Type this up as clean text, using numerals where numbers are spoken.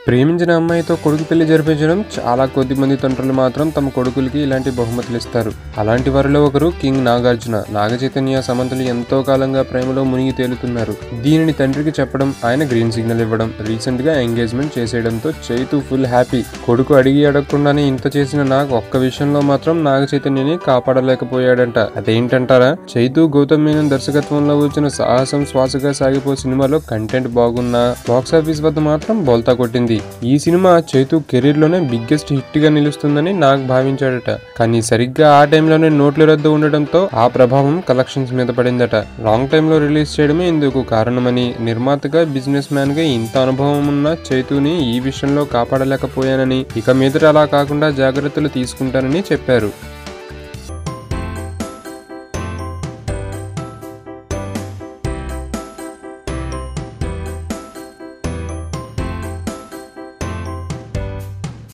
ప్రేమించిన అమ్మాయితో కొడుకు పెళ్లి జరిపించడం చాలా కొద్ది మంది తండ్రులు మాత్రం తమ కొడుకులకి ఇలాంటి బహుమతులు ఇస్తారు. అలాంటి వారిలో ఒకరు కింగ్ నాగార్జున. నాగచైతన్య సమంతలు ఎంతో కాలంగా ప్రేమలో మునిగి తేలుతున్నారు. దీనిని తండ్రికి చెప్పడం, ఆయన గ్రీన్ సిగ్నల్ ఇవ్వడం, రీసెంట్ గా ఎంగేజ్మెంట్ చేసేయడంతో చైతు ఫుల్ హ్యాపీ. కొడుకు అడగకుండానే ఇంత చేసిన నాగ్ ఒక్క విషయంలో మాత్రం నాగచైతన్యని కాపాడలేకపోయాడంట. అదేంటంటారా? చైతు గౌతమ్ మేనన్ దర్శకత్వంలో వచ్చిన సాహసం శ్వాసగా సాగిపో సినిమాలో కంటెంట్ బాగున్నా బాక్సాఫీస్ వద్ద మాత్రం బోల్తా కొట్టింది. ఈ సినిమా చైతు కెరీర్ లోనే బిగ్గెస్ట్ హిట్ గా నిలుస్తుందని నాగ్ భావించాడట. కానీ సరిగ్గా ఆ టైంలోనే నోట్ల రద్దు ఉండడంతో ఆ ప్రభావం కలెక్షన్స్ మీద పడిందట. రాంగ్ టైంలో రిలీజ్ చేయడమే ఇందుకు కారణమని, నిర్మాతగా బిజినెస్ మ్యాన్ గా ఇంత అనుభవం ఉన్న చైతుని ఈ విషయంలో కాపాడలేకపోయానని, ఇక మీదట అలా కాకుండా జాగ్రత్తలు తీసుకుంటానని చెప్పారు.